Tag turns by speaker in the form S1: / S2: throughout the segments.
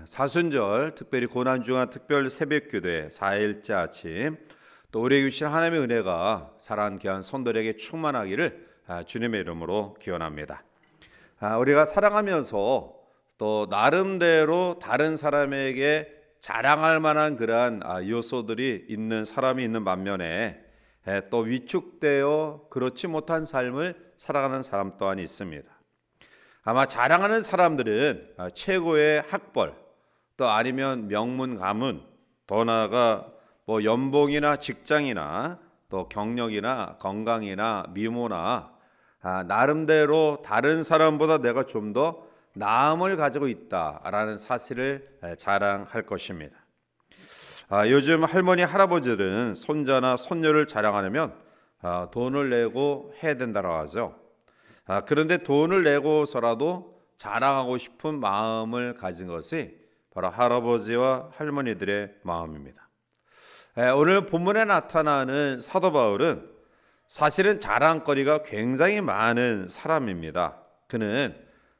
S1: 사순절 특별히 고난중한 특별 새벽기도회 4일째 아침 또 우리에게 주신 하나님의 은혜가 사랑하는 귀한 성도들에게 충만하기를 주님의 이름으로 기원합니다. 우리가 살아가면서 또 나름대로 다른 사람에게 자랑할 만한 그러한 요소들이 있는 사람이 있는 반면에 또 위축되어 그렇지 못한 삶을 살아가는 사람 또한 있습니다. 아마 자랑하는 사람들은 최고의 학벌 또 아니면 명문 가문 더 나아가 연봉이나 직장이나 또 경력이나 건강이나 미모나 나름대로 다른 사람보다 내가 좀 더 나음을 가지고 있다라는 사실을 자랑할 것입니다. 요즘 할머니 할아버지들은 손자나 손녀를 자랑하려면 돈을 내고 해야 된다고 하죠. 그런데 돈을 내고서라도 자랑하고 싶은 마음을 가진 것이 바로 할아버지와 할머니들의 마음입니다. 오늘 본문에 나타나는 사도 바울은 사실은 자랑거리가 굉장히 많은 사람입니다. 그는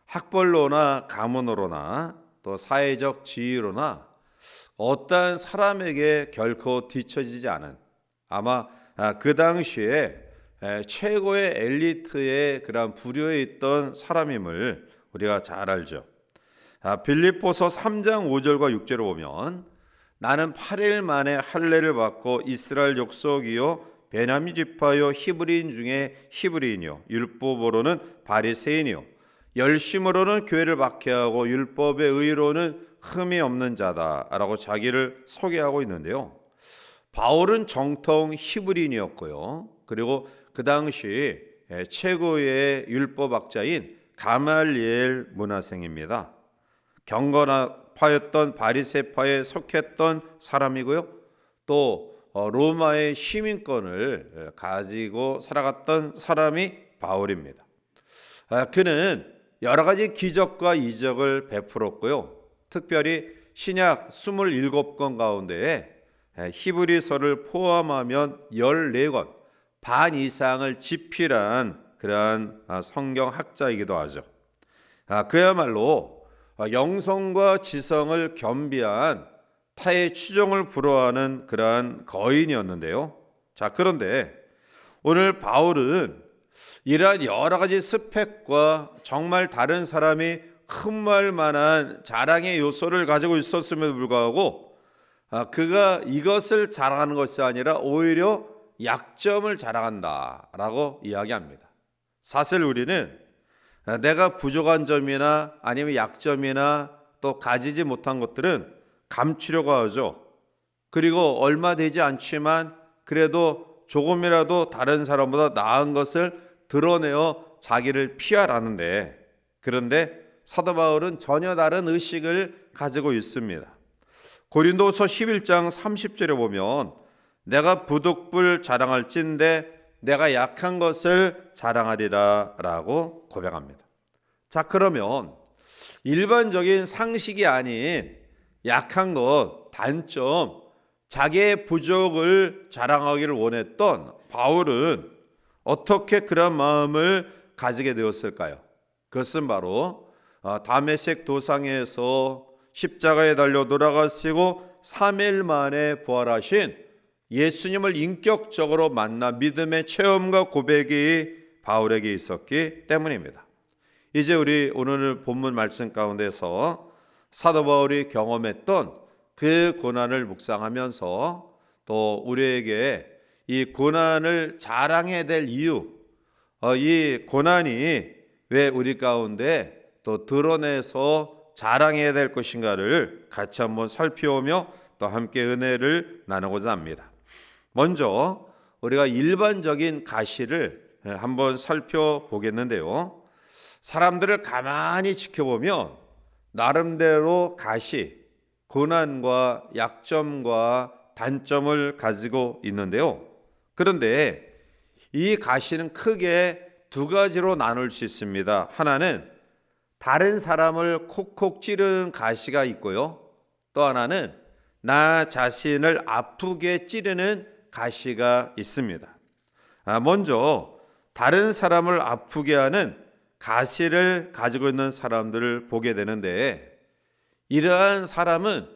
S1: 학벌로나 가문으로나 또 사회적 지위로나 어떠한 사람에게 결코 뒤처지지 않은 아마 그 당시에 최고의 엘리트의 그런 부류에 있던 사람임을 우리가 잘 알죠. 빌립보서 3장 5절과 6절을 보면 나는 8일 만에 할례를 받고 이스라엘 족속이요 베냐민 지파요 히브리인 중에 히브리인이요 율법으로는 바리새인이요 열심으로는 교회를 박해하고 율법의 의로는 흠이 없는 자다라고 자기를 소개하고 있는데요. 바울은 정통 히브리인이었고요. 그리고 그 당시 최고의 율법학자인 가말리엘 문화생입니다. 경건파였던 바리새파에 속했던 사람이고요. 또 로마의 시민권을 가지고 살아갔던 사람이 바울입니다. 그는 여러 가지 기적과 이적을 베풀었고요. 특별히 신약 27권 가운데 히브리서를 포함하면 14권 반 이상을 집필한 그러한 성경학자이기도 하죠. 그야말로 영성과 지성을 겸비한 타의 추종을 불허하는 그러한 거인이었는데요. 그런데 오늘 바울은 이러한 여러 가지 스펙과 정말 다른 사람이 흠모할 만한 자랑의 요소를 가지고 있었음에도 불구하고 그가 이것을 자랑하는 것이 아니라 오히려 약점을 자랑한다라고 이야기합니다. 사실 우리는 내가 부족한 점이나 아니면 약점이나 또 가지지 못한 것들은 감추려고 하죠. 그리고 얼마 되지 않지만 그래도 조금이라도 다른 사람보다 나은 것을 드러내어 자기를 피하라는데, 그런데 사도 바울은 전혀 다른 의식을 가지고 있습니다. 고린도서 11장 30절에 보면 내가 부득불 자랑할진대 내가 약한 것을 자랑하리라 라고 고백합니다. 그러면 일반적인 상식이 아닌 약한 것, 단점, 자기의 부족을 자랑하기를 원했던 바울은 어떻게 그런 마음을 가지게 되었을까요? 그것은 바로 다메섹 도상에서 십자가에 달려 돌아가시고 3일 만에 부활하신 예수님을 인격적으로 만나 믿음의 체험과 고백이 바울에게 있었기 때문입니다. 이제 우리 오늘 본문 말씀 가운데서 사도 바울이 경험했던 그 고난을 묵상하면서 또 우리에게 이 고난을 자랑해야 될 이유, 이 고난이 왜 우리 가운데 또 드러내서 자랑해야 될 것인가를 같이 한번 살펴보며 또 함께 은혜를 나누고자 합니다. 먼저 우리가 일반적인 가시를 한번 살펴보겠는데요. 사람들을 가만히 지켜보면 나름대로 가시, 고난과 약점과 단점을 가지고 있는데요. 그런데 이 가시는 크게 두 가지로 나눌 수 있습니다. 하나는 다른 사람을 콕콕 찌르는 가시가 있고요. 또 하나는 나 자신을 아프게 찌르는 가시가 있습니다. 먼저 다른 사람을 아프게 하는 가시를 가지고 있는 사람들을 보게 되는데 이러한 사람은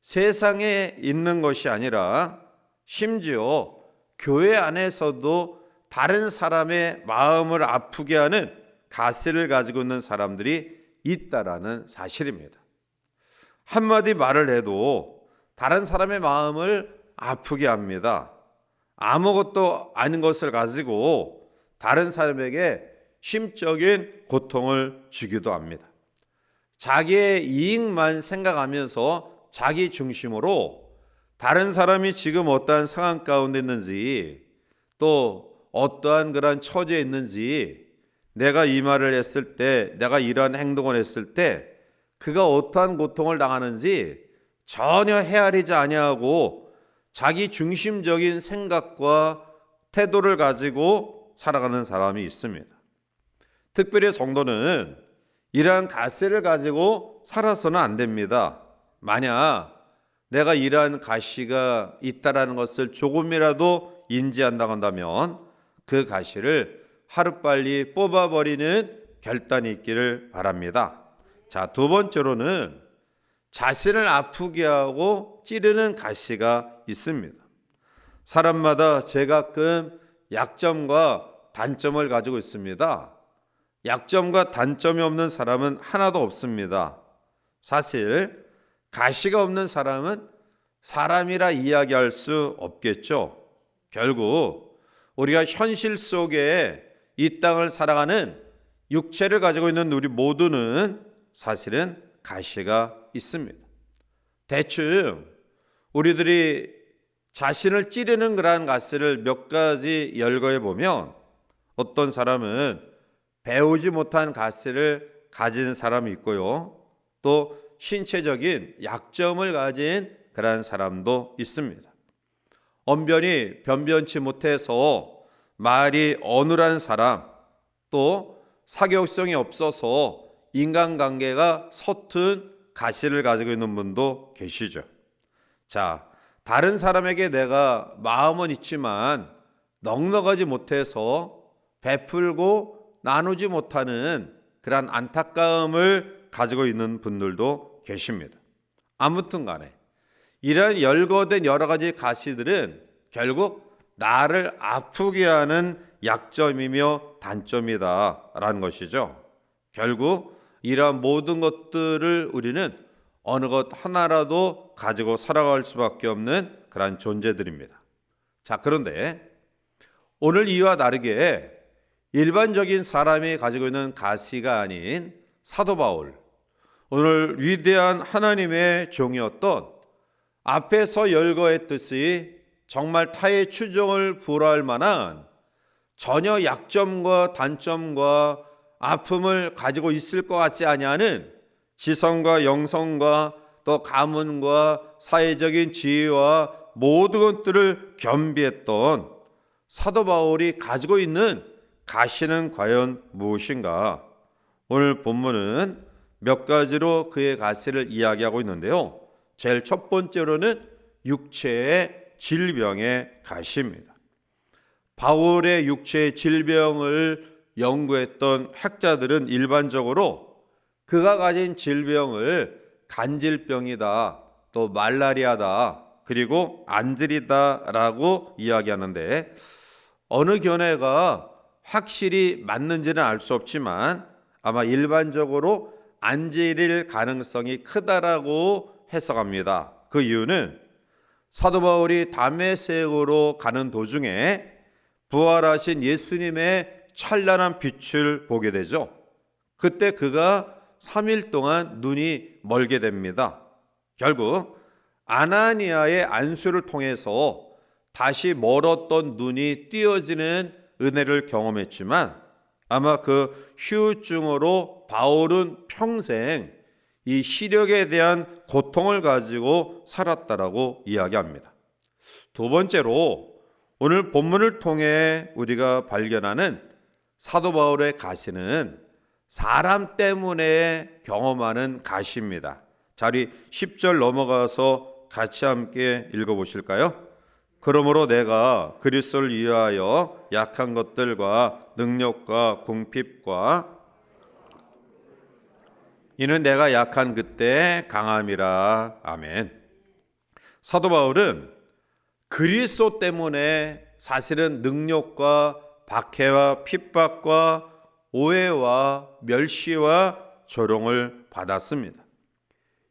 S1: 세상에 있는 것이 아니라 심지어 교회 안에서도 다른 사람의 마음을 아프게 하는 가시를 가지고 있는 사람들이 있다라는 사실입니다. 한마디 말을 해도 다른 사람의 마음을 아프게 합니다. 아무것도 아닌 것을 가지고 다른 사람에게 심적인 고통을 주기도 합니다. 자기의 이익만 생각하면서 자기 중심으로 다른 사람이 지금 어떠한 상황 가운데 있는지, 또 어떠한 그런 처지에 있는지, 내가 이 말을 했을 때, 내가 이러한 행동을 했을 때 그가 어떠한 고통을 당하는지 전혀 헤아리지 아니하고 자기 중심적인 생각과 태도를 가지고 살아가는 사람이 있습니다. 특별히 성도는 이러한 가시를 가지고 살아서는 안 됩니다. 만약 내가 이러한 가시가 있다라는 것을 조금이라도 인지한다고 한다면 그 가시를 하루빨리 뽑아버리는 결단이 있기를 바랍니다. 자, 두 번째로는 자신을 아프게 하고 찌르는 가시가 있습니다. 사람마다 제각각 약점과 단점을 가지고 있습니다. 약점과 단점이 없는 사람은 하나도 없습니다. 사실 가시가 없는 사람은 사람이라 이야기할 수 없겠죠. 결국 우리가 현실 속에 이 땅을 살아가는 육체를 가지고 있는 우리 모두는 사실은 가시가 있습니다. 대충 우리들이 자신을 찌르는 그러한 가시를 몇 가지 열거해 보면 어떤 사람은 배우지 못한 가시를 가진 사람이 있고요. 또 신체적인 약점을 가진 그러한 사람도 있습니다. 언변이 변변치 못해서 말이 어눌한 사람, 또 사교육성이 없어서 인간관계가 서툰 가시를 가지고 있는 분도 계시죠. 자, 다른 사람에게 내가 마음은 있지만 넉넉하지 못해서 베풀고 나누지 못하는 그런 안타까움을 가지고 있는 분들도 계십니다. 아무튼 간에 이런 열거된 여러 가지 가시들은 결국 나를 아프게 하는 약점이며 단점이다라는 것이죠. 결국 이러한 모든 것들을 우리는 어느 것 하나라도 가지고 살아갈 수밖에 없는 그런 존재들입니다. 자, 그런데 오늘 이와 다르게 일반적인 사람이 가지고 있는 가시가 아닌 사도 바울, 오늘 위대한 하나님의 종이었던 앞에서 열거했듯이 정말 타의 추종을 불허할 만한 전혀 약점과 단점과 아픔을 가지고 있을 것 같지 아니하는 지성과 영성과 또 가문과 사회적인 지위와 모든 것들을 겸비했던 사도 바울이 가지고 있는 가시는 과연 무엇인가? 오늘 본문은 몇 가지로 그의 가시를 이야기하고 있는데요. 제일 첫 번째로는 육체의 질병의 가시입니다. 바울의 육체의 질병을 연구했던 학자들은 일반적으로 그가 가진 질병을 간질병이다, 또 말라리아다, 그리고 안질이다라고 이야기하는데 어느 견해가 확실히 맞는지는 알 수 없지만 아마 일반적으로 안질일 가능성이 크다라고 해석합니다. 그 이유는 사도 바울이 다메섹으로 가는 도중에 부활하신 예수님의 찬란한 빛을 보게 되죠. 그때 그가 3일 동안 눈이 멀게 됩니다. 결국 아나니아의 안수를 통해서 다시 멀었던 눈이 띄어지는 은혜를 경험했지만 아마 그 휴증으로 바울은 평생 이 시력에 대한 고통을 가지고 살았다라고 이야기합니다. 두 번째로 오늘 본문을 통해 우리가 발견하는 사도 바울의 가시는 사람 때문에 경험하는 가시입니다. 자리 10절 넘어가서 같이 함께 읽어보실까요? 그러므로 내가 그리스도를 위하여 약한 것들과 능력과 궁핍과 이는 내가 약한 그때 강함이라. 아멘. 사도 바울은 그리스도 때문에 사실은 능력과 박해와 핍박과 오해와 멸시와 조롱을 받았습니다.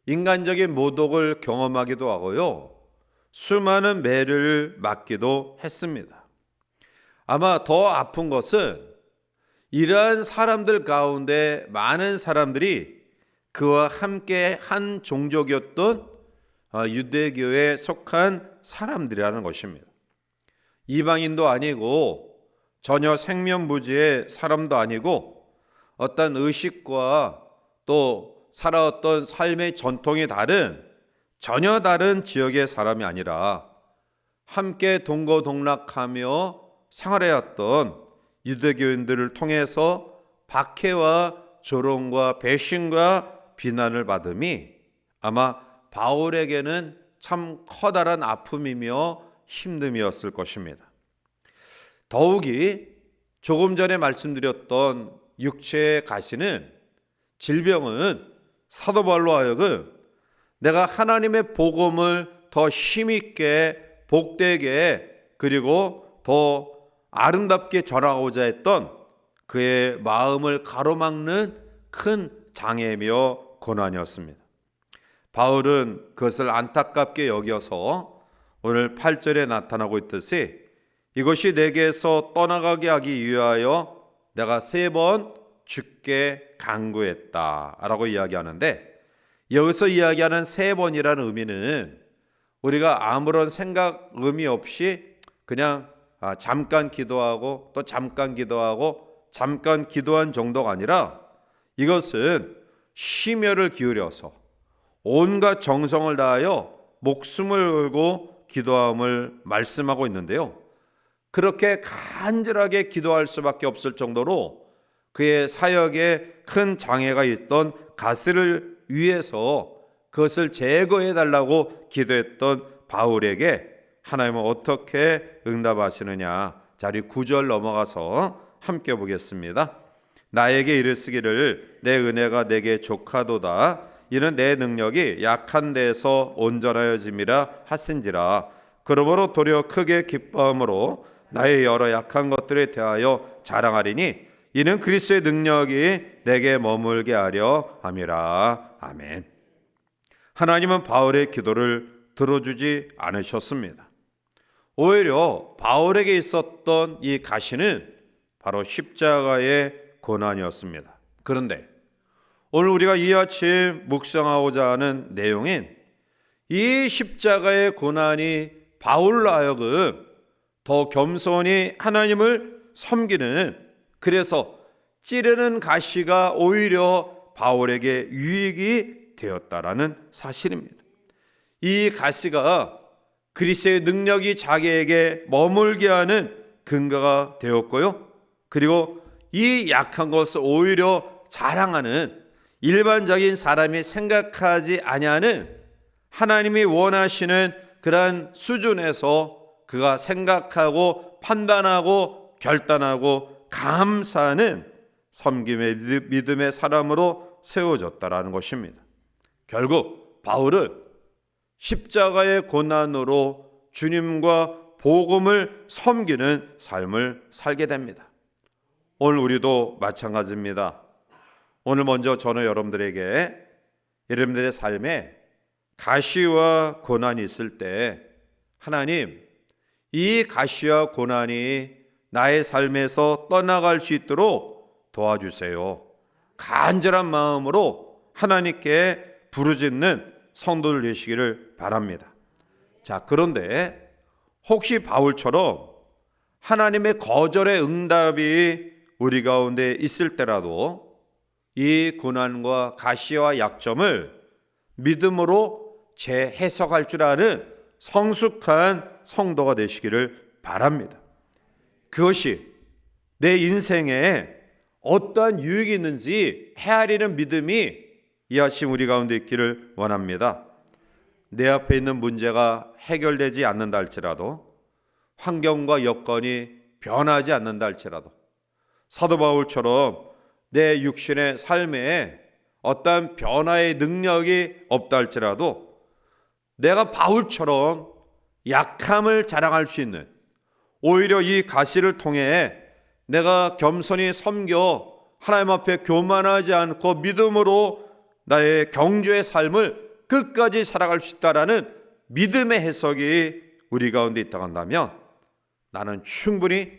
S1: 인간적인 모독을 경험하기도 하고요, 수많은 매를 맞기도 했습니다. 아마 더 아픈 것은 이러한 사람들 가운데 많은 사람들이 그와 함께 한 종족이었던 유대교에 속한 사람들이라는 것입니다. 이방인도 아니고 전혀 생면부지의 사람도 아니고 어떤 의식과 또 살아왔던 삶의 전통이 다른 전혀 다른 지역의 사람이 아니라 함께 동거동락하며 생활해왔던 유대교인들을 통해서 박해와 조롱과 배신과 비난을 받음이 아마 바울에게는 참 커다란 아픔이며 힘듦이었을 것입니다. 더욱이 조금 전에 말씀드렸던 육체의 가시는 질병은 사도 바울로 하여금 내가 하나님의 복음을 더 힘있게 복되게 그리고 더 아름답게 전하고자 했던 그의 마음을 가로막는 큰 장애며 고난이었습니다. 바울은 그것을 안타깝게 여겨서 오늘 8절에 나타나고 있듯이 이것이 내게서 떠나가게 하기 위하여 내가 3번 주께 간구했다 라고 이야기하는데, 여기서 이야기하는 3번이라는 의미는 우리가 아무런 생각 의미 없이 그냥 잠깐 기도하고 또 잠깐 기도하고 잠깐 기도한 정도가 아니라 이것은 심혈을 기울여서 온갖 정성을 다하여 목숨을 걸고 기도함을 말씀하고 있는데요, 그렇게 간절하게 기도할 수밖에 없을 정도로 그의 사역에 큰 장애가 있던 가스를 위해서 그것을 제거해 달라고 기도했던 바울에게 하나님은 어떻게 응답하시느냐. 자, 우리 9절 넘어가서 함께 보겠습니다. 나에게 이르시기를 내 은혜가 내게 족하도다. 이는 내 능력이 약한 데에서 온전하여짐이라 하신지라. 그러므로 도리어 크게 기뻐함으로 나의 여러 약한 것들에 대하여 자랑하리니 이는 그리스도의 능력이 내게 머물게 하려 함이라. 아멘. 하나님은 바울의 기도를 들어주지 않으셨습니다. 오히려 바울에게 있었던 이 가시는 바로 십자가의 고난이었습니다. 그런데 오늘 우리가 이 아침 묵상하고자 하는 내용인 이 십자가의 고난이 바울로 하여금 더 겸손히 하나님을 섬기는, 그래서 찌르는 가시가 오히려 바울에게 유익이 되었다라는 사실입니다. 이 가시가 그리스도의 능력이 자기에게 머물게 하는 근거가 되었고요, 그리고 이 약한 것을 오히려 자랑하는, 일반적인 사람이 생각하지 아니하는 하나님이 원하시는 그러한 수준에서 그가 생각하고 판단하고 결단하고 감사하는 섬김의 믿음의 사람으로 세워졌다라는 것입니다. 결국 바울은 십자가의 고난으로 주님과 복음을 섬기는 삶을 살게 됩니다. 오늘 우리도 마찬가지입니다. 오늘 먼저 저는 여러분들에게 여러분들의 삶에 가시와 고난이 있을 때 하나님, 이 가시와 고난이 나의 삶에서 떠나갈 수 있도록 도와주세요. 간절한 마음으로 하나님께 부르짖는 성도들 되시기를 바랍니다. 자, 그런데 혹시 바울처럼 하나님의 거절의 응답이 우리 가운데 있을 때라도 이 고난과 가시와 약점을 믿음으로 재해석할 줄 아는 성숙한 성도가 되시기를 바랍니다. 그것이 내 인생에 어떠한 유익이 있는지 헤아리는 믿음이 이 아침 우리 가운데 있기를 원합니다. 내 앞에 있는 문제가 해결되지 않는다 할지라도, 환경과 여건이 변하지 않는다 할지라도, 사도 바울처럼 내 육신의 삶에 어떠한 변화의 능력이 없다 할지라도 내가 바울처럼 약함을 자랑할 수 있는, 오히려 이 가시를 통해 내가 겸손히 섬겨 하나님 앞에 교만하지 않고 믿음으로 나의 경주의 삶을 끝까지 살아갈 수 있다라는 믿음의 해석이 우리 가운데 있다고 한다면 나는 충분히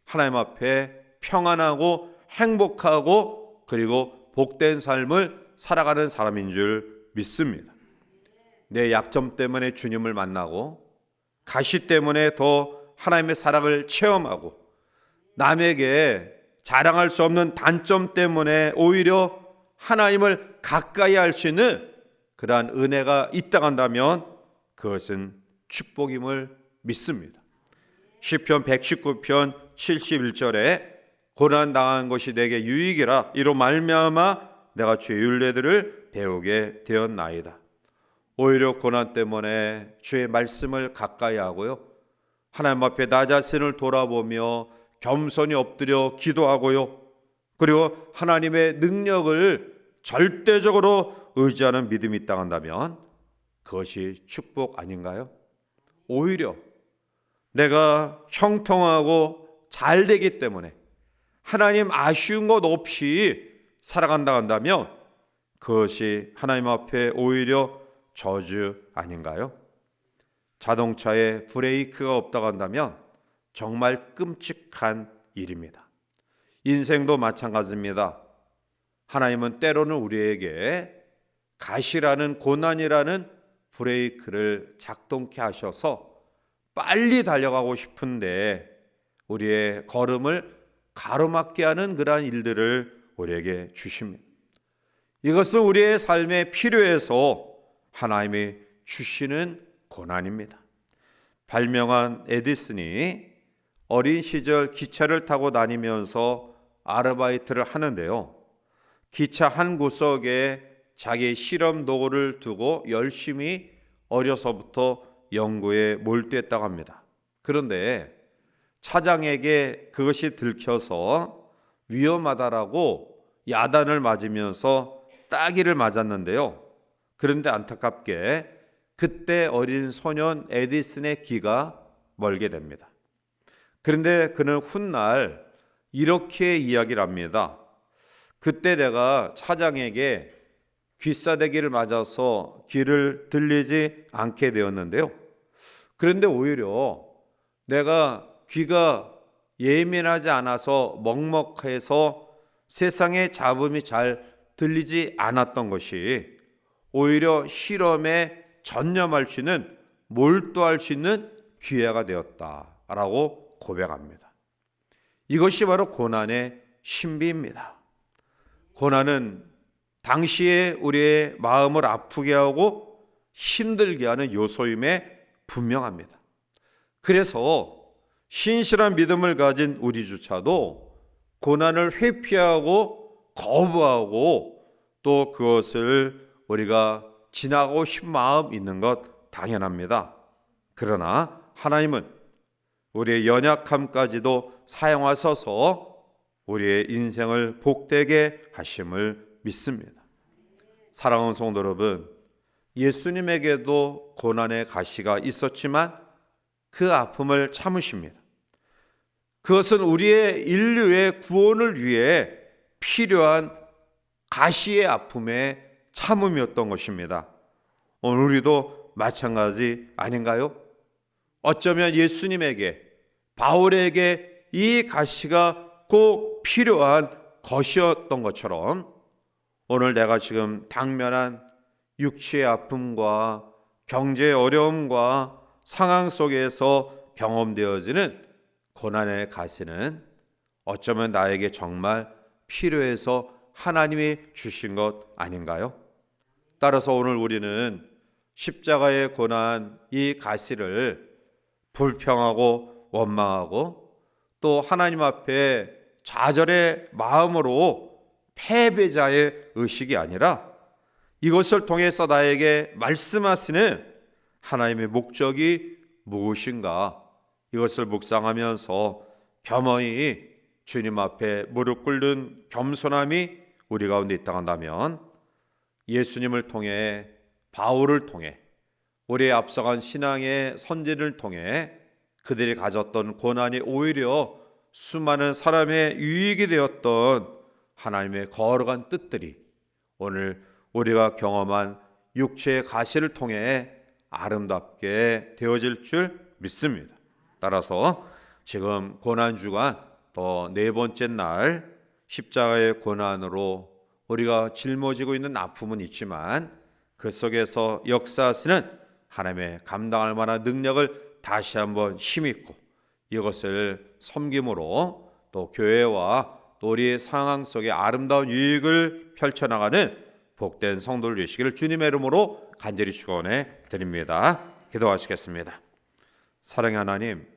S1: 하나님 앞에 평안하고 행복하고 그리고 복된 삶을 살아가는 사람인 줄 믿습니다. 내 약점 때문에 주님을 만나고 가시 때문에 더 하나님의 사랑을 체험하고 남에게 자랑할 수 없는 단점 때문에 오히려 하나님을 가까이 할 수 있는 그러한 은혜가 있다고 한다면 그것은 축복임을 믿습니다. 시편 119편 71절에 고난당한 것이 내게 유익이라 이로 말미암아 내가 주의 율례들을 배우게 되었나이다. 오히려 고난 때문에 주의 말씀을 가까이 하고요, 하나님 앞에 나 자신을 돌아보며 겸손히 엎드려 기도하고요, 그리고 하나님의 능력을 절대적으로 의지하는 믿음이 있다 한다면 그것이 축복 아닌가요? 오히려 내가 형통하고 잘 되기 때문에 하나님 아쉬운 것 없이 살아간다 한다면 그것이 하나님 앞에 오히려 저주 아닌가요? 자동차에 브레이크가 없다고 한다면 정말 끔찍한 일입니다. 인생도 마찬가지입니다. 하나님은 때로는 우리에게 가시라는 고난이라는 브레이크를 작동케 하셔서 빨리 달려가고 싶은데 우리의 걸음을 가로막게 하는 그러한 일들을 우리에게 주십니다. 이것은 우리의 삶에 필요해서 하나님이 주시는 고난입니다. 발명한 에디슨이 어린 시절 기차를 타고 다니면서 아르바이트를 하는데요, 기차 한 구석에 자기 실험 도구를 두고 열심히 어려서부터 연구에 몰두했다고 합니다. 그런데 차장에게 그것이 들켜서 위험하다라고 야단을 맞으면서 따기를 맞았는데요, 그런데 안타깝게 그때 어린 소년 에디슨의 기가 멀게 됩니다. 그런데 그는 훗날 이렇게 이야기를 합니다. 그때 내가 차장에게 귀싸대기를 맞아서 귀를 들리지 않게 되었는데요, 그런데 오히려 내가 귀가 예민하지 않아서 먹먹해서 세상의 잡음이 잘 들리지 않았던 것이 오히려 실험에 전념할 수 있는, 몰두할 수 있는 기회가 되었다라고 고백합니다. 이것이 바로 고난의 신비입니다. 고난은 당시에 우리의 마음을 아프게 하고 힘들게 하는 요소임에 분명합니다. 그래서 신실한 믿음을 가진 우리조차도 고난을 회피하고 거부하고 또 그것을 우리가 지나고 싶은 마음 있는 것 당연합니다. 그러나 하나님은 우리의 연약함까지도 사용하셔서 우리의 인생을 복되게 하심을 믿습니다. 사랑하는 성도 여러분, 예수님에게도 고난의 가시가 있었지만 그 아픔을 참으십니다. 그것은 우리의 인류의 구원을 위해 필요한 가시의 아픔의 참음이었던 것입니다. 오늘 우리도 마찬가지 아닌가요? 어쩌면 예수님에게, 바울에게 이 가시가 꼭 필요한 것이었던 것처럼 오늘 내가 지금 당면한 육체의 아픔과 경제의 어려움과 상황 속에서 경험되어지는 고난의 가시는 어쩌면 나에게 정말 필요해서 하나님이 주신 것 아닌가요? 따라서 오늘 우리는 십자가의 고난, 이 가시를 불평하고 원망하고 또 하나님 앞에 좌절의 마음으로 패배자의 의식이 아니라 이것을 통해서 나에게 말씀하시는 하나님의 목적이 무엇인가, 이것을 묵상하면서 겸허히 주님 앞에 무릎 꿇는 겸손함이 우리 가운데 있다 한다면 예수님을 통해, 바울을 통해, 우리의 앞서간 신앙의 선진을 통해 그들이 가졌던 고난이 오히려 수많은 사람의 유익이 되었던 하나님의 거룩한 뜻들이 오늘 우리가 경험한 육체의 가시를 통해 아름답게 되어질 줄 믿습니다. 따라서 지금 고난주간 또 네 번째 날 십자가의 고난으로 우리가 짊어지고 있는 아픔은 있지만 그 속에서 역사하시는 하나님의 감당할 만한 능력을 다시 한번 힘입고 이것을 섬김으로 또 교회와 또 우리의 상황 속에 아름다운 유익을 펼쳐나가는 복된 성도를 되시기를 주님의 이름으로 간절히 축원해 드립니다. 기도하시겠습니다. 사랑의 하나님,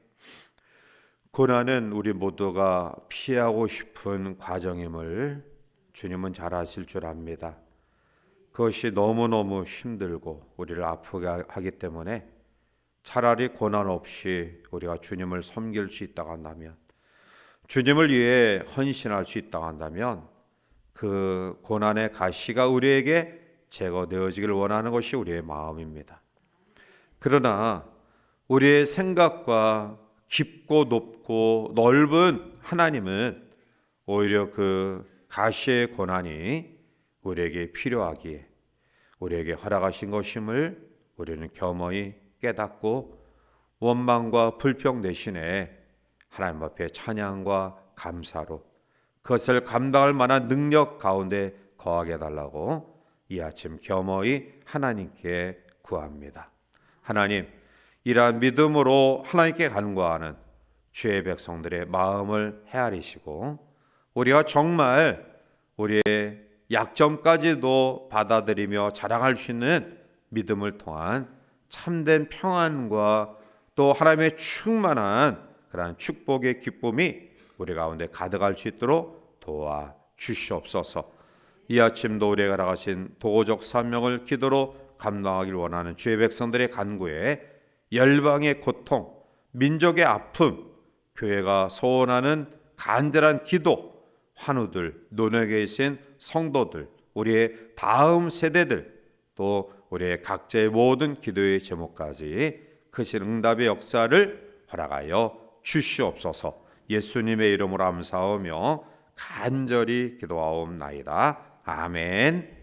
S1: 고난은 우리 모두가 피하고 싶은 과정임을 주님은 잘 아실 줄 압니다. 그것이 너무너무 힘들고 우리를 아프게 하기 때문에 차라리 고난 없이 우리가 주님을 섬길 수 있다고 한다면, 주님을 위해 헌신할 수 있다고 한다면 그 고난의 가시가 우리에게 제거되어지기를 원하는 것이 우리의 마음입니다. 그러나 우리의 생각과 깊고 높고 넓은 하나님은 오히려 그 가시의 고난이 우리에게 필요하기에 우리에게 허락하신 것임을 우리는 겸허히 깨닫고 원망과 불평 대신에 하나님 앞에 찬양과 감사로 그것을 감당할 만한 능력 가운데 거하게 해달라고 이 아침 겸허히 하나님께 구합니다. 하나님, 이러한 믿음으로 하나님께 간구하는 주의 백성들의 마음을 헤아리시고 우리가 정말 우리의 약점까지도 받아들이며 자랑할 수 있는 믿음을 통한 참된 평안과 또 하나님의 충만한 그러한 축복의 기쁨이 우리 가운데 가득할 수 있도록 도와 주시옵소서. 이 아침도 우리가 나가신 도적 사명을 기도로 감당하길 원하는 주의 백성들의 간구에 열방의 고통, 민족의 아픔, 교회가 소원하는 간절한 기도, 환우들, 논에 계신 성도들, 우리의 다음 세대들, 또 우리의 각자의 모든 기도의 제목까지 크신 응답의 역사를 허락하여 주시옵소서. 예수님의 이름으로 감사하며 간절히 기도하옵나이다. 아멘.